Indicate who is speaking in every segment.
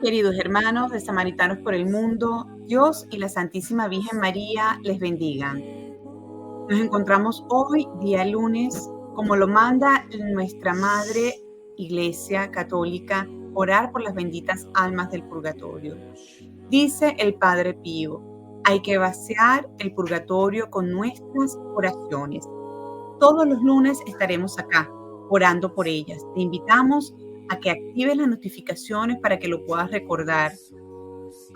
Speaker 1: Queridos hermanos de Samaritanos por el Mundo, Dios y la Santísima Virgen María les bendigan. Nos encontramos hoy, día lunes, como lo manda nuestra Madre Iglesia Católica, orar por las benditas almas del purgatorio. Dice el Padre Pío, hay que vaciar el purgatorio con nuestras oraciones. Todos los lunes estaremos acá, orando por ellas. Te invitamos a que actives las notificaciones para que lo puedas recordar.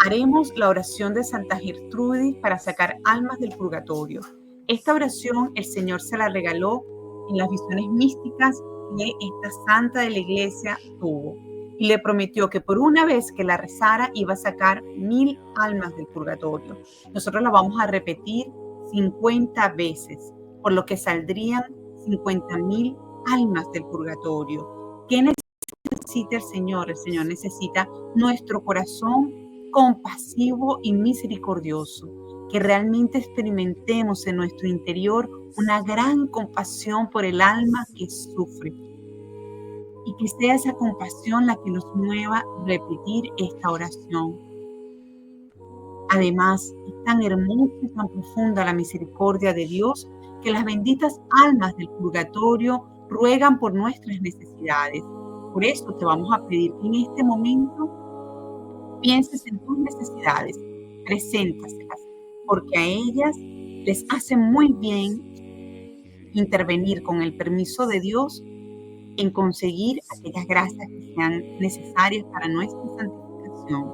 Speaker 1: Haremos la oración de Santa Gertrudis para sacar almas del purgatorio. Esta oración el Señor se la regaló en las visiones místicas que esta santa de la iglesia tuvo. Y le prometió que por una vez que la rezara iba a sacar 1000 almas del purgatorio. Nosotros la vamos a repetir 50 veces, por lo que saldrían 50.000 almas del purgatorio. ¿Qué necesita el Señor? El Señor necesita nuestro corazón compasivo y misericordioso, que realmente experimentemos en nuestro interior una gran compasión por el alma que sufre, y que sea esa compasión la que nos mueva a repetir esta oración. Además, es tan hermosa y tan profunda la misericordia de Dios que las benditas almas del purgatorio ruegan por nuestras necesidades. Por eso te vamos a pedir que en este momento pienses en tus necesidades, preséntaselas, porque a ellas les hace muy bien intervenir con el permiso de Dios en conseguir aquellas gracias que sean necesarias para nuestra santificación.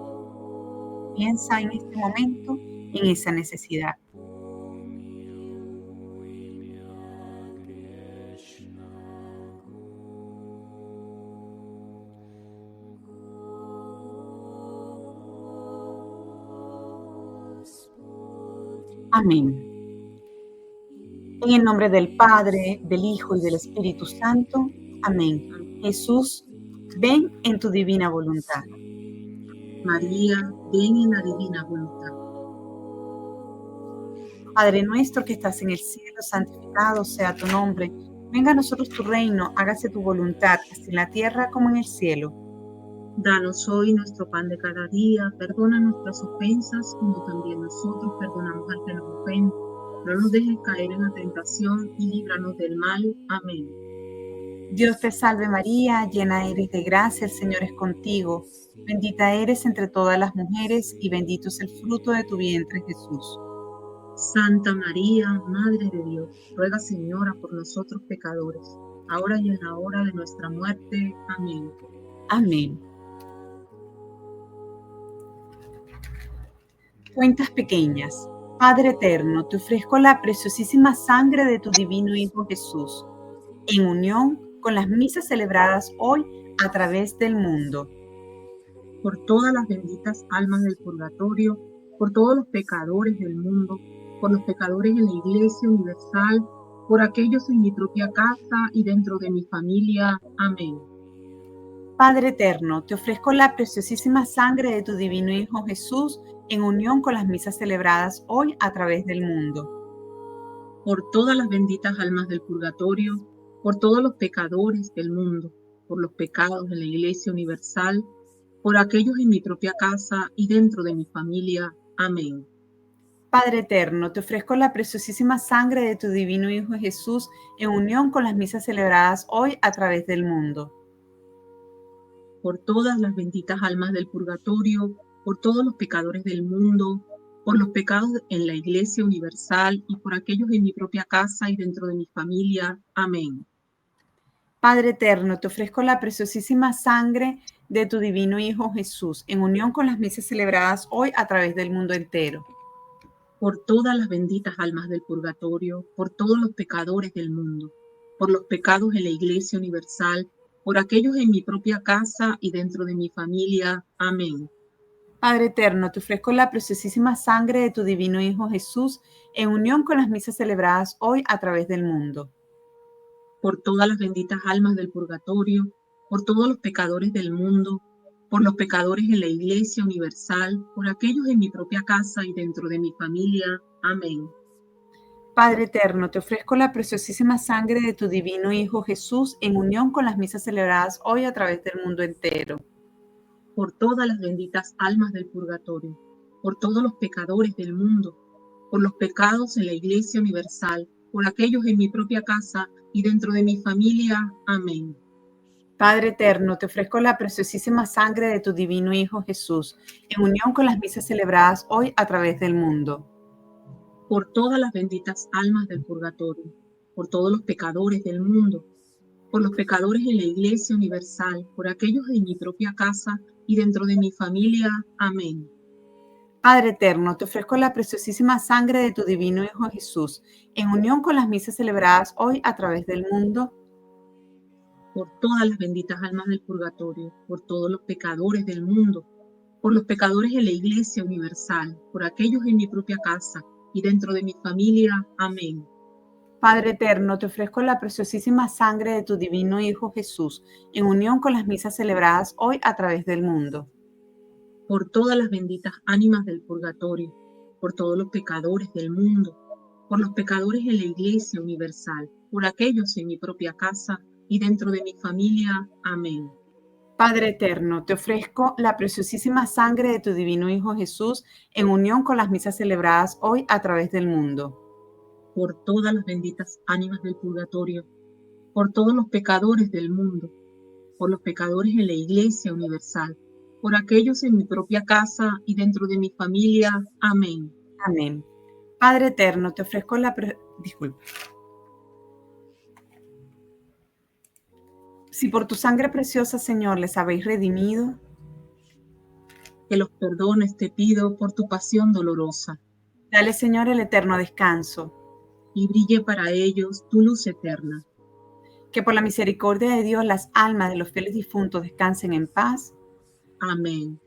Speaker 1: Piensa en este momento en esa necesidad. Amén. En el nombre del Padre, del Hijo y del Espíritu Santo. Amén. Jesús, ven en tu divina voluntad.
Speaker 2: María, ven en la divina voluntad.
Speaker 1: Padre nuestro que estás en el cielo, santificado sea tu nombre. Venga a nosotros tu reino, hágase tu voluntad, así en la tierra como en el cielo.
Speaker 2: Danos hoy nuestro pan de cada día, perdona nuestras ofensas, como también nosotros perdonamos al que nos ofende. No nos dejes caer en la tentación y líbranos del mal. Amén.
Speaker 1: Dios te salve María, llena eres de gracia, el Señor es contigo. Bendita eres entre todas las mujeres y bendito es el fruto de tu vientre, Jesús.
Speaker 2: Santa María, Madre de Dios, ruega, Señora, por nosotros pecadores, ahora y en la hora de nuestra muerte. Amén.
Speaker 1: Amén. Cuentas pequeñas. Padre eterno, te ofrezco la preciosísima sangre de tu divino Hijo Jesús, en unión con las misas celebradas hoy a través del mundo.
Speaker 2: Por todas las benditas almas del purgatorio, por todos los pecadores del mundo, por los pecadores en la Iglesia Universal, por aquellos en mi propia casa y dentro de mi familia. Amén.
Speaker 1: Padre eterno, te ofrezco la preciosísima sangre de tu divino Hijo Jesús, en unión con las misas celebradas hoy a través del mundo.
Speaker 2: Por todas las benditas almas del purgatorio, por todos los pecadores del mundo, por los pecados en la Iglesia Universal, por aquellos en mi propia casa y dentro de mi familia. Amén.
Speaker 1: Padre eterno, te ofrezco la preciosísima sangre de tu divino Hijo Jesús, en unión con las misas celebradas hoy a través del mundo.
Speaker 2: Por todas las benditas almas del purgatorio, por todos los pecadores del mundo, por los pecados en la Iglesia Universal y por aquellos en mi propia casa y dentro de mi familia. Amén.
Speaker 1: Padre eterno, te ofrezco la preciosísima sangre de tu divino Hijo Jesús, en unión con las misas celebradas hoy a través del mundo entero.
Speaker 2: Por todas las benditas almas del purgatorio, por todos los pecadores del mundo, por los pecados en la Iglesia Universal, por aquellos en mi propia casa y dentro de mi familia. Amén.
Speaker 1: Padre eterno, te ofrezco la preciosísima sangre de tu divino Hijo Jesús, en unión con las misas celebradas hoy a través del mundo.
Speaker 2: Por todas las benditas almas del purgatorio, por todos los pecadores del mundo, por los pecadores en la Iglesia Universal, por aquellos en mi propia casa y dentro de mi familia. Amén.
Speaker 1: Padre eterno, te ofrezco la preciosísima sangre de tu divino Hijo Jesús, en unión con las misas celebradas hoy a través del mundo entero.
Speaker 2: por todas las benditas almas del purgatorio, por todos los pecadores del mundo, por los pecados en la Iglesia Universal, por aquellos en mi propia casa y dentro de mi familia. Amén.
Speaker 1: Padre eterno, te ofrezco la preciosísima sangre de tu divino Hijo Jesús, en unión con las misas celebradas hoy a través del mundo.
Speaker 2: Por todas las benditas almas del purgatorio, por todos los pecadores del mundo, por los pecadores en la Iglesia Universal, por aquellos en mi propia casa y dentro de mi familia. Amén.
Speaker 1: Padre eterno, te ofrezco la preciosísima sangre de tu divino Hijo Jesús, en unión con las misas celebradas hoy a través del mundo.
Speaker 2: Por todas las benditas almas del purgatorio, por todos los pecadores del mundo, por los pecadores en la Iglesia Universal, por aquellos en mi propia casa y dentro de mi familia. Amén.
Speaker 1: Padre eterno, te ofrezco la preciosísima sangre de tu divino Hijo Jesús, en unión con las misas celebradas hoy a través del mundo.
Speaker 2: Por todas las benditas ánimas del purgatorio, por todos los pecadores del mundo, por los pecadores en la Iglesia Universal, por aquellos en mi propia casa y dentro de mi familia. Amén.
Speaker 1: Padre eterno, te ofrezco la preciosísima sangre de tu divino Hijo Jesús, en unión con las misas celebradas hoy a través del mundo.
Speaker 2: Por todas las benditas ánimas del purgatorio, por todos los pecadores del mundo, por los pecadores en la Iglesia Universal, por aquellos en mi propia casa y dentro de mi familia. Amén.
Speaker 1: Amén. Padre eterno, te ofrezco Disculpa. Si por tu sangre preciosa, Señor, les habéis redimido,
Speaker 2: Que los perdones te pido por tu pasión dolorosa,
Speaker 1: dale, Señor, el eterno descanso.
Speaker 2: y brille para ellos tu luz eterna.
Speaker 1: Que por la misericordia de Dios las almas de los fieles difuntos descansen en paz.
Speaker 2: Amén.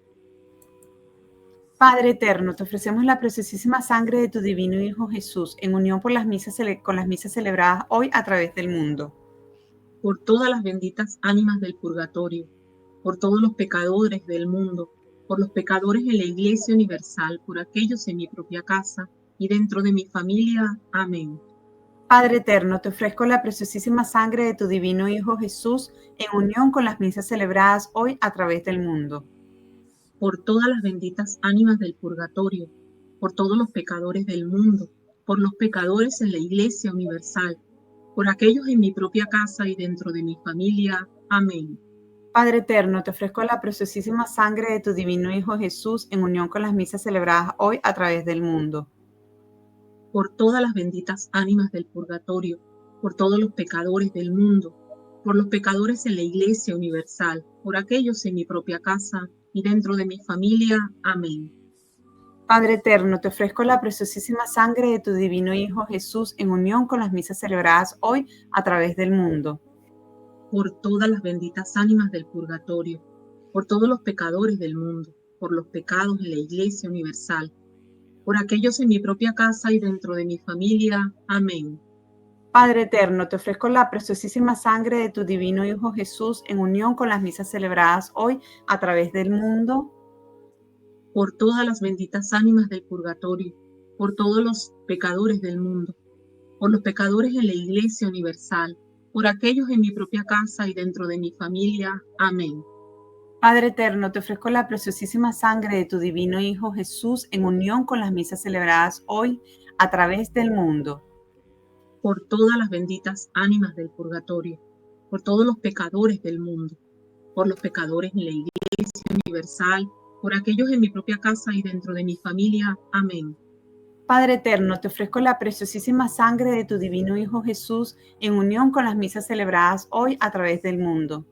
Speaker 1: Padre eterno, te ofrecemos la preciosísima sangre de tu divino Hijo Jesús, en unión con las misas celebradas hoy a través del mundo.
Speaker 2: Por todas las benditas ánimas del purgatorio, por todos los pecadores del mundo, por los pecadores en la Iglesia Universal, por aquellos en mi propia casa y dentro de mi familia. Amén.
Speaker 1: Padre eterno, te ofrezco la preciosísima sangre de tu divino Hijo Jesús, en unión con las misas celebradas hoy a través del mundo.
Speaker 2: Por todas las benditas ánimas del purgatorio, por todos los pecadores del mundo, por los pecadores en la Iglesia Universal, por aquellos en mi propia casa y dentro de mi familia. Amén.
Speaker 1: Padre eterno, te ofrezco la preciosísima sangre de tu divino Hijo Jesús, en unión con las misas celebradas hoy a través del mundo.
Speaker 2: Por todas las benditas ánimas del purgatorio, por todos los pecadores del mundo, por los pecadores en la Iglesia Universal, por aquellos en mi propia casa y dentro de mi familia. Amén.
Speaker 1: Padre eterno, te ofrezco la preciosísima sangre de tu divino Hijo Jesús, en unión con las misas celebradas hoy a través del mundo.
Speaker 2: Por todas las benditas ánimas del purgatorio, por todos los pecadores del mundo, por los pecados en la Iglesia Universal, por aquellos en mi propia casa y dentro de mi familia. Amén.
Speaker 1: Padre eterno, te ofrezco la preciosísima sangre de tu divino Hijo Jesús, en unión con las misas celebradas hoy a través del mundo.
Speaker 2: Por todas las benditas ánimas del purgatorio, por todos los pecadores del mundo, por los pecadores en la Iglesia Universal, por aquellos en mi propia casa y dentro de mi familia. Amén.
Speaker 1: Padre eterno, te ofrezco la preciosísima sangre de tu divino Hijo Jesús, en unión con las misas celebradas hoy a través del mundo.
Speaker 2: Por todas las benditas ánimas del purgatorio, por todos los pecadores del mundo, por los pecadores en la Iglesia Universal, por aquellos en mi propia casa y dentro de mi familia. Amén.
Speaker 1: Padre eterno, te ofrezco la preciosísima sangre de tu divino Hijo Jesús, en unión con las misas celebradas hoy a través del mundo.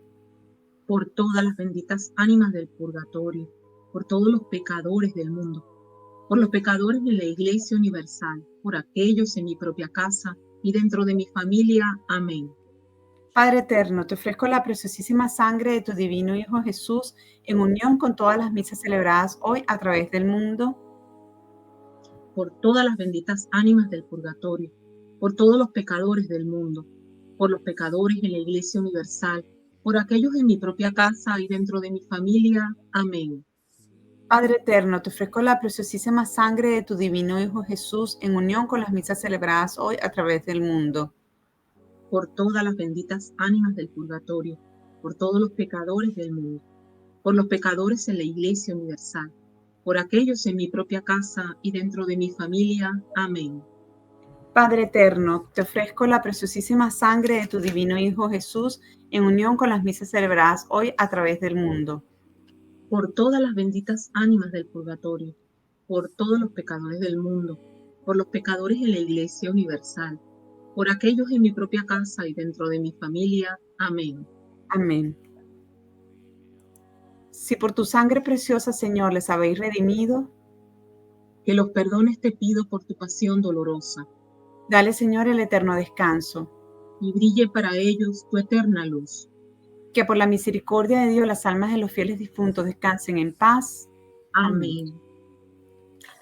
Speaker 2: Por todas las benditas ánimas del purgatorio, por todos los pecadores del mundo, por los pecadores en la Iglesia Universal, por aquellos en mi propia casa y dentro de mi familia. Amén.
Speaker 1: Padre eterno, te ofrezco la preciosísima sangre de tu divino Hijo Jesús, en unión con todas las misas celebradas hoy a través del mundo.
Speaker 2: Por todas las benditas ánimas del purgatorio, por todos los pecadores del mundo, por los pecadores en la Iglesia Universal, por aquellos en mi propia casa y dentro de mi familia. Amén.
Speaker 1: Padre eterno, te ofrezco la preciosísima sangre de tu divino Hijo Jesús, en unión con las misas celebradas hoy a través del mundo.
Speaker 2: Por todas las benditas ánimas del purgatorio, por todos los pecadores del mundo, por los pecadores en la Iglesia Universal, por aquellos en mi propia casa y dentro de mi familia. Amén.
Speaker 1: Padre eterno, te ofrezco la preciosísima sangre de tu divino Hijo Jesús en unión con las misas celebradas hoy a través del mundo.
Speaker 2: Por todas las benditas ánimas del purgatorio, por todos los pecadores del mundo, por los pecadores en la Iglesia Universal, por aquellos en mi propia casa y dentro de mi familia. Amén.
Speaker 1: Amén. Si por tu sangre preciosa, Señor, les habéis redimido,
Speaker 2: Que los perdones te pido por tu pasión dolorosa,
Speaker 1: dale, Señor, el eterno descanso.
Speaker 2: y brille para ellos tu eterna luz.
Speaker 1: Que por la misericordia de Dios las almas de los fieles difuntos descansen en paz. Amén.
Speaker 2: Amén.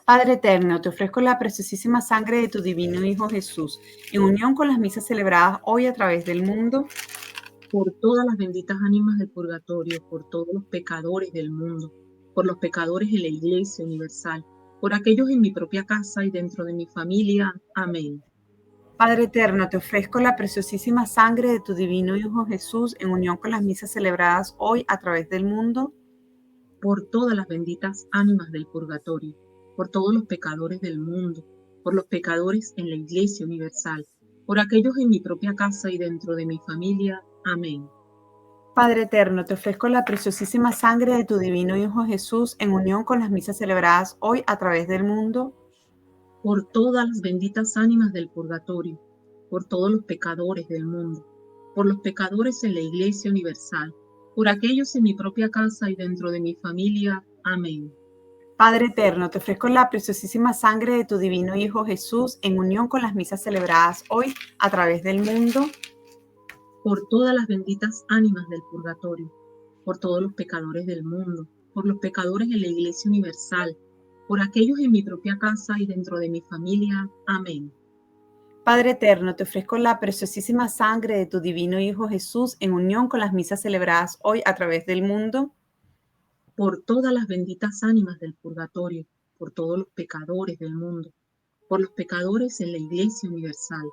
Speaker 1: Padre eterno, te ofrezco la preciosísima sangre de tu divino Hijo Jesús, en unión con las misas celebradas hoy a través del mundo,
Speaker 2: Por todas las benditas ánimas del purgatorio, por todos los pecadores del mundo, por los pecadores en la Iglesia Universal, por aquellos en mi propia casa y dentro de mi familia. Amén.
Speaker 1: Padre eterno, te ofrezco la preciosísima sangre de tu divino Hijo Jesús, en unión con las misas celebradas hoy a través del mundo,
Speaker 2: Por todas las benditas ánimas del purgatorio, por todos los pecadores del mundo, por los pecadores en la Iglesia Universal, por aquellos en mi propia casa y dentro de mi familia. Amén.
Speaker 1: Padre eterno, te ofrezco la preciosísima sangre de tu divino Hijo Jesús, en unión con las misas celebradas hoy a través del mundo,
Speaker 2: Por todas las benditas ánimas del purgatorio, por todos los pecadores del mundo, por los pecadores en la Iglesia Universal, por aquellos en mi propia casa y dentro de mi familia. Amén.
Speaker 1: Padre eterno, te ofrezco la preciosísima sangre de tu divino Hijo Jesús, en unión con las misas celebradas hoy a través del mundo,
Speaker 2: Por todas las benditas ánimas del purgatorio, por todos los pecadores del mundo, por los pecadores en la Iglesia Universal, por aquellos en mi propia casa y dentro de mi familia. Amén.
Speaker 1: Padre eterno, te ofrezco la preciosísima sangre de tu divino Hijo Jesús, en unión con las misas celebradas hoy a través del mundo,
Speaker 2: Por todas las benditas ánimas del purgatorio, por todos los pecadores del mundo, por los pecadores en la Iglesia Universal,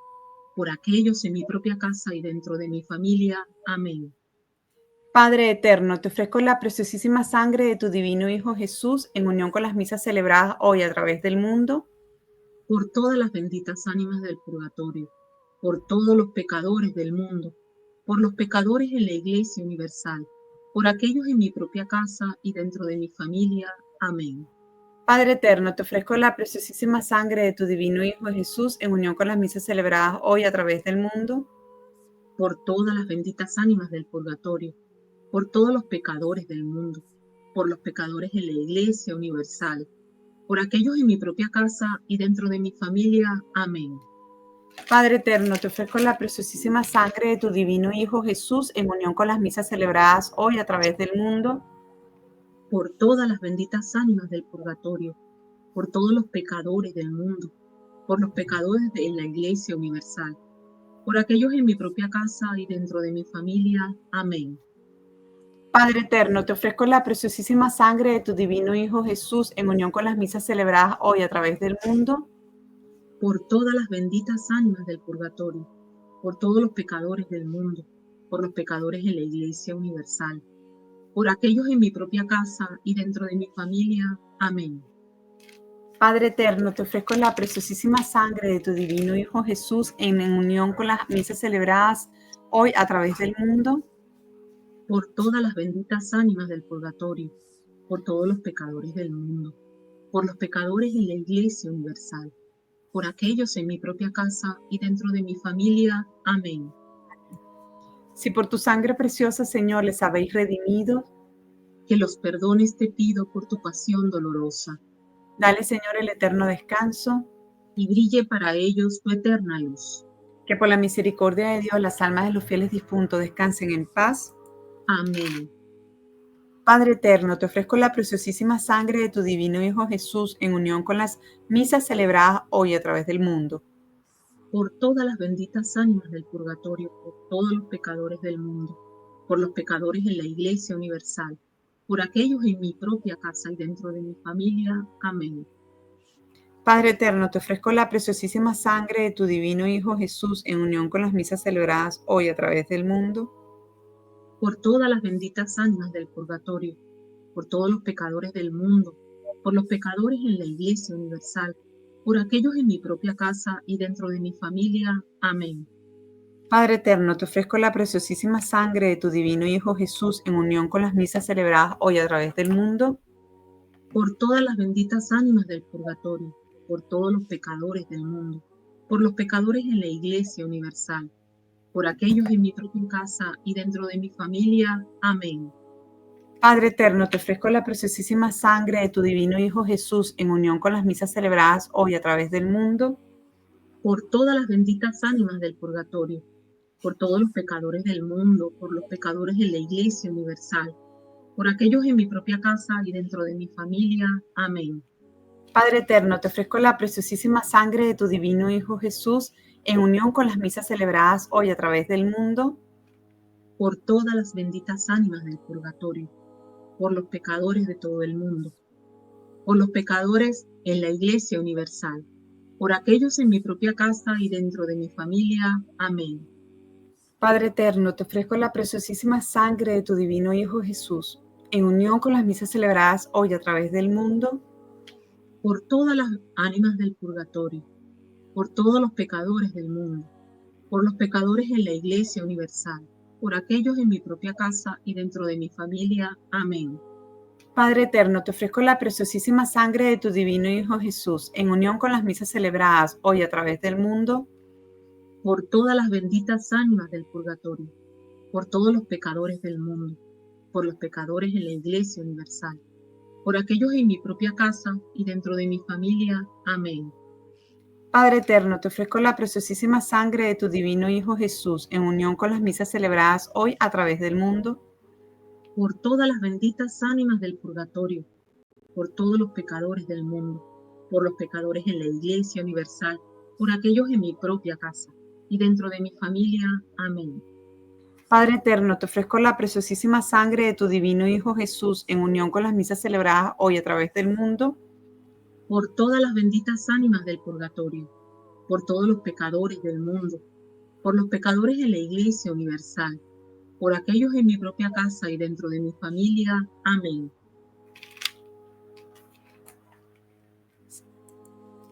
Speaker 2: por aquellos en mi propia casa y dentro de mi familia. Amén.
Speaker 1: Padre eterno, te ofrezco la preciosísima sangre de tu divino Hijo Jesús, en unión con las misas celebradas hoy a través del mundo,
Speaker 2: Por todas las benditas ánimas del purgatorio, por todos los pecadores del mundo, por los pecadores en la Iglesia Universal, por aquellos en mi propia casa y dentro de mi familia. Amén.
Speaker 1: Padre eterno, te ofrezco la preciosísima sangre de tu divino Hijo Jesús, en unión con las misas celebradas hoy a través del mundo,
Speaker 2: Por todas las benditas ánimas del purgatorio, por todos los pecadores del mundo, por los pecadores en la Iglesia Universal, por aquellos en mi propia casa y dentro de mi familia. Amén.
Speaker 1: Padre eterno, te ofrezco la preciosísima sangre de tu divino Hijo Jesús, en unión con las misas celebradas hoy a través del mundo,
Speaker 2: Por todas las benditas ánimas del purgatorio, por todos los pecadores del mundo, por los pecadores de la Iglesia Universal, por aquellos en mi propia casa y dentro de mi familia. Amén.
Speaker 1: Padre eterno, te ofrezco la preciosísima sangre de tu divino Hijo Jesús, en unión con las misas celebradas hoy a través del mundo,
Speaker 2: Por todas las benditas ánimas del purgatorio, por todos los pecadores del mundo, por los pecadores en la Iglesia Universal, por aquellos en mi propia casa y dentro de mi familia. Amén.
Speaker 1: Padre eterno, te ofrezco la preciosísima sangre de tu divino Hijo Jesús, en unión con las misas celebradas hoy a través del mundo,
Speaker 2: Por todas las benditas ánimas del purgatorio, por todos los pecadores del mundo, por los pecadores en la Iglesia Universal, por aquellos en mi propia casa y dentro de mi familia. Amén.
Speaker 1: si por tu sangre preciosa, Señor, les habéis redimido,
Speaker 2: Que los perdones te pido por tu pasión dolorosa,
Speaker 1: dale, Señor, el eterno descanso,
Speaker 2: y brille para ellos tu eterna luz.
Speaker 1: que por la misericordia de Dios las almas de los fieles difuntos descansen en paz.
Speaker 2: Amén.
Speaker 1: Padre eterno, te ofrezco la preciosísima sangre de tu divino Hijo Jesús, en unión con las misas celebradas hoy a través del mundo,
Speaker 2: Por todas las benditas ánimas del purgatorio, por todos los pecadores del mundo, por los pecadores en la Iglesia Universal, por aquellos en mi propia casa y dentro de mi familia. Amén.
Speaker 1: Padre eterno, te ofrezco la preciosísima sangre de tu divino Hijo Jesús, en unión con las misas celebradas hoy a través del mundo,
Speaker 2: Por todas las benditas ánimas del purgatorio, por todos los pecadores del mundo, por los pecadores en la Iglesia Universal, por aquellos en mi propia casa y dentro de mi familia. Amén.
Speaker 1: Padre eterno, te ofrezco la preciosísima sangre de tu divino Hijo Jesús en unión con las misas celebradas hoy a través del mundo.
Speaker 2: Por todas las benditas ánimas del purgatorio, por todos los pecadores del mundo, por los pecadores en la Iglesia Universal, por aquellos en mi propia casa y dentro de mi familia. Amén.
Speaker 1: Padre eterno, te ofrezco la preciosísima sangre de tu divino Hijo Jesús en unión con las misas celebradas hoy a través del mundo.
Speaker 2: Por todas las benditas ánimas del purgatorio, por todos los pecadores del mundo, por los pecadores en la Iglesia Universal, por aquellos en mi propia casa y dentro de mi familia. Amén.
Speaker 1: Padre eterno, te ofrezco la preciosísima sangre de tu divino Hijo Jesús en unión con las misas celebradas hoy a través del mundo.
Speaker 2: Por todas las benditas ánimas del purgatorio, por los pecadores de todo el mundo, por los pecadores en la Iglesia Universal, por aquellos en mi propia casa y dentro de mi familia. Amén.
Speaker 1: Padre eterno, te ofrezco la preciosísima sangre de tu divino Hijo Jesús en unión con las misas celebradas hoy a través del mundo.
Speaker 2: Por todas las ánimas del purgatorio, por todos los pecadores del mundo, por los pecadores en la Iglesia Universal, por aquellos en mi propia casa y dentro de mi familia. Amén.
Speaker 1: Padre eterno, te ofrezco la preciosísima sangre de tu divino Hijo Jesús en unión con las misas celebradas hoy a través del mundo.
Speaker 2: Por todas las benditas ánimas del purgatorio, por todos los pecadores del mundo, por los pecadores en la Iglesia Universal, por aquellos en mi propia casa y dentro de mi familia. Amén.
Speaker 1: Padre eterno, te ofrezco la preciosísima sangre de tu divino Hijo Jesús en unión con las misas celebradas hoy a través del mundo.
Speaker 2: Por todas las benditas ánimas del purgatorio, por todos los pecadores del mundo, por los pecadores en la Iglesia Universal, por aquellos en mi propia casa y dentro de mi familia. Amén.
Speaker 1: Padre eterno, te ofrezco la preciosísima sangre de tu divino Hijo Jesús en unión con las misas celebradas hoy a través del mundo.
Speaker 2: Por todas las benditas ánimas del purgatorio, por todos los pecadores del mundo, por los pecadores en la Iglesia Universal, por aquellos en mi propia casa y dentro de mi familia. Amén.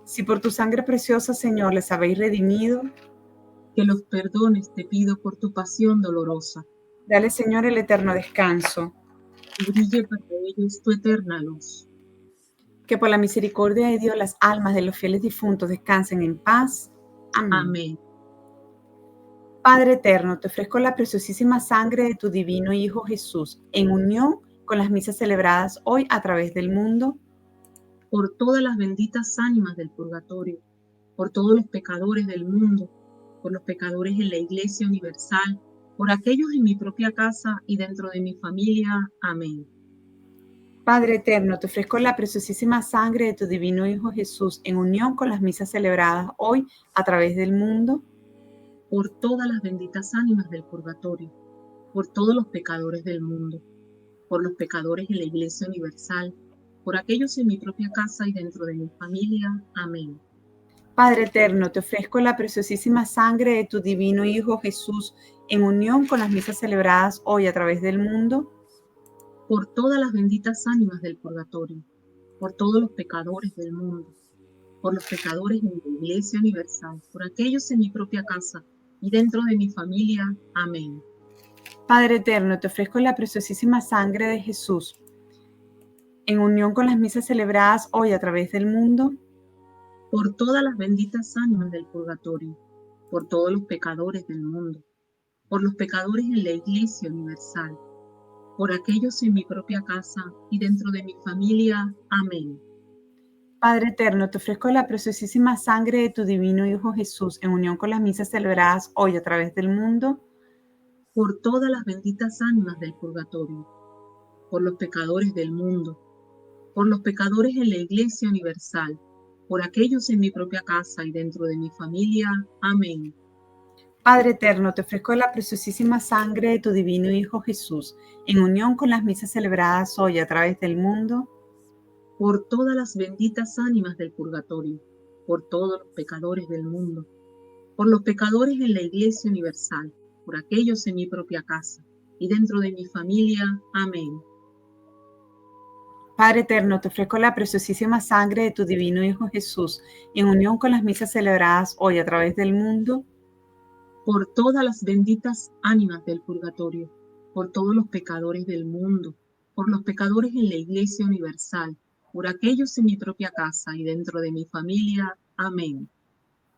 Speaker 1: Si por tu sangre preciosa, Señor, les habéis redimido,
Speaker 2: Que los perdones te pido por tu pasión dolorosa,
Speaker 1: dale, Señor, el eterno descanso.
Speaker 2: y brille para ellos tu eterna luz.
Speaker 1: Que por la misericordia de Dios las almas de los fieles difuntos descansen en paz. Amén.
Speaker 2: Amén.
Speaker 1: Padre eterno, te ofrezco la preciosísima sangre de tu divino Hijo Jesús en unión con las misas celebradas hoy a través del mundo.
Speaker 2: Por todas las benditas ánimas del purgatorio, por todos los pecadores del mundo, por los pecadores en la Iglesia Universal, por aquellos en mi propia casa y dentro de mi familia. Amén.
Speaker 1: Padre eterno, te ofrezco la preciosísima sangre de tu divino Hijo Jesús en unión con las misas celebradas hoy a través del mundo.
Speaker 2: Por todas las benditas ánimas del purgatorio, por todos los pecadores del mundo, por los pecadores en la Iglesia Universal, por aquellos en mi propia casa y dentro de mi familia. Amén.
Speaker 1: Padre eterno, te ofrezco la preciosísima sangre de tu divino Hijo Jesús en unión con las misas celebradas hoy a través del mundo.
Speaker 2: Por todas las benditas ánimas del purgatorio, por todos los pecadores del mundo, por los pecadores en la Iglesia Universal, por aquellos en mi propia casa y dentro de mi familia. Amén.
Speaker 1: Padre eterno, te ofrezco la preciosísima sangre de Jesús en unión con las misas celebradas hoy a través del mundo.
Speaker 2: Por todas las benditas ánimas del purgatorio, por todos los pecadores del mundo, por los pecadores en la Iglesia Universal, por aquellos en mi propia casa y dentro de mi familia. Amén.
Speaker 1: Padre eterno, te ofrezco la preciosísima sangre de tu divino Hijo Jesús en unión con las misas celebradas hoy a través del mundo.
Speaker 2: Por todas las benditas ánimas del purgatorio, por los pecadores del mundo, por los pecadores en la Iglesia Universal, por aquellos en mi propia casa y dentro de mi familia. Amén.
Speaker 1: Padre eterno, te ofrezco la preciosísima sangre de tu divino Hijo Jesús en unión con las misas celebradas hoy a través del mundo.
Speaker 2: Por todas las benditas ánimas del purgatorio, por todos los pecadores del mundo, por los pecadores en la Iglesia Universal, por aquellos en mi propia casa y dentro de mi familia. Amén.
Speaker 1: Padre eterno, te ofrezco la preciosísima sangre de tu divino Hijo Jesús, en unión con las misas celebradas hoy a través del mundo,
Speaker 2: por todas las benditas ánimas del purgatorio, por todos los pecadores del mundo, por los pecadores en la Iglesia Universal, por aquellos en mi propia casa y dentro de mi familia. Amén.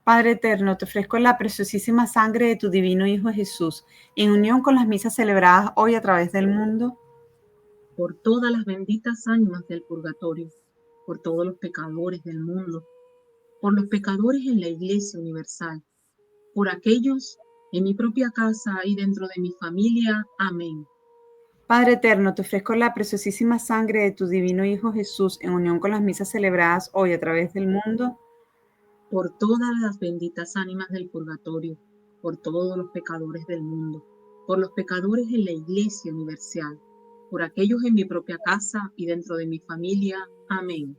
Speaker 1: Padre eterno, te ofrezco la preciosísima sangre de tu divino Hijo Jesús, en unión con las misas celebradas hoy a través del mundo,
Speaker 2: Por todas las benditas ánimas del purgatorio, por todos los pecadores del mundo, por los pecadores en la Iglesia Universal, por aquellos en mi propia casa y dentro de mi familia. Amén.
Speaker 1: Padre eterno, te ofrezco la preciosísima sangre de tu divino Hijo Jesús, en unión con las misas celebradas hoy a través del mundo,
Speaker 2: Por todas las benditas ánimas del purgatorio, por todos los pecadores del mundo, por los pecadores en la Iglesia Universal, por aquellos en mi propia casa y dentro de mi familia. Amén.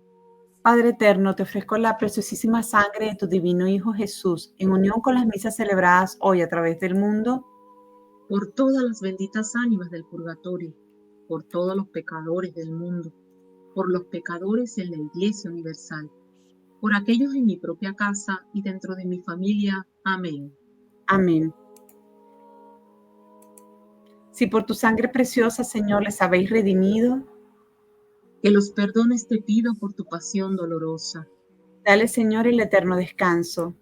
Speaker 1: Padre eterno, te ofrezco la preciosísima sangre de tu divino Hijo Jesús, en unión con las misas celebradas hoy a través del mundo,
Speaker 2: Por todas las benditas ánimas del purgatorio, por todos los pecadores del mundo, por los pecadores en la Iglesia Universal, por aquellos en mi propia casa y dentro de mi familia. Amén.
Speaker 1: amén. Si por tu sangre preciosa, Señor, les habéis redimido,
Speaker 2: Que los perdones te pido por tu pasión dolorosa,
Speaker 1: dale, Señor, el eterno descanso.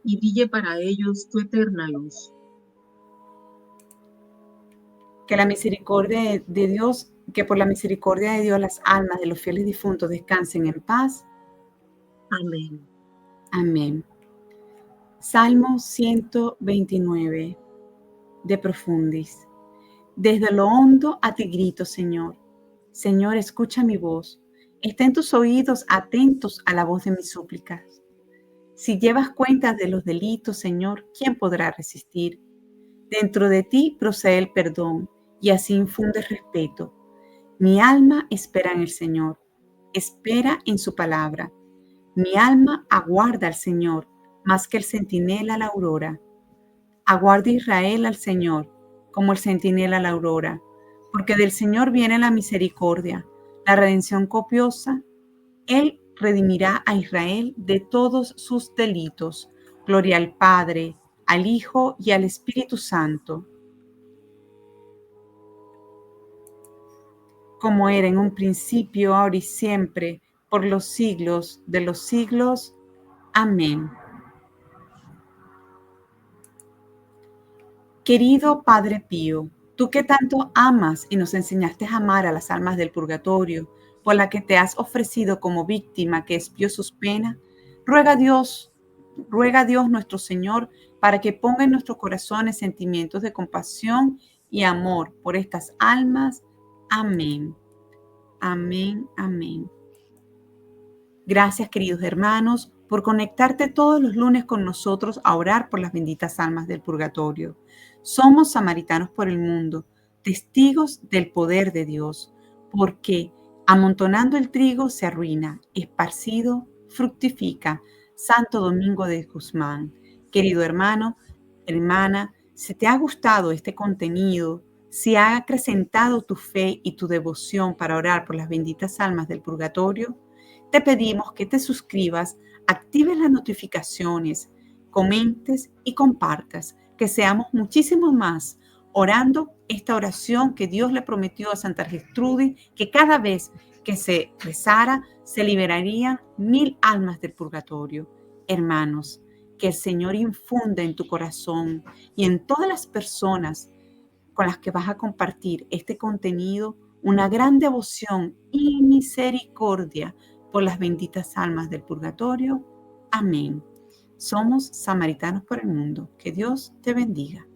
Speaker 2: y brille para ellos tu eterna luz.
Speaker 1: Que la misericordia de Dios, que por la misericordia de Dios las almas de los fieles difuntos descansen en paz.
Speaker 2: Amén.
Speaker 1: Amén. Salmo 129 de Profundis. Desde lo hondo a ti grito, Señor. Señor, escucha mi voz. Estén tus oídos atentos a la voz de mis súplicas. Si llevas cuentas de los delitos, Señor, ¿quién podrá resistir? Dentro de ti procede el perdón y así infundes respeto. Mi alma espera en el Señor, espera en su palabra. Mi alma aguarda al Señor, más que el centinela a la aurora. Aguarda Israel al Señor, como el centinela a la aurora, porque del Señor viene la misericordia, la redención copiosa. Él redimirá a Israel de todos sus delitos. Gloria al Padre, al Hijo y al Espíritu Santo, como era en un principio, ahora y siempre, por los siglos de los siglos. Amén. Querido Padre Pío, tú que tanto amas y nos enseñaste a amar a las almas del purgatorio, por la que te has ofrecido como víctima que expió sus penas, ruega a Dios nuestro Señor para que ponga en nuestros corazones sentimientos de compasión y amor por estas almas. Amén. Amén, amén. Gracias, queridos hermanos, por conectarte todos los lunes con nosotros a orar por las benditas almas del purgatorio. Somos samaritanos por el mundo, testigos del poder de Dios, porque amontonando el trigo se arruina, esparcido fructifica. Santo Domingo de Guzmán. Querido hermano, hermana, si te ha gustado este contenido, si ha acrecentado tu fe y tu devoción para orar por las benditas almas del purgatorio, te pedimos que te suscribas, actives las notificaciones, comentes y compartas, que seamos muchísimo más orando esta oración que Dios le prometió a Santa Gertrudis, que cada vez que se rezara, se liberarían 1000 almas del purgatorio. Hermanos, que el Señor infunda en tu corazón y en todas las personas con las que vas a compartir este contenido una gran devoción y misericordia por las benditas almas del purgatorio. Amén. Somos samaritanos por el mundo. Que Dios te bendiga.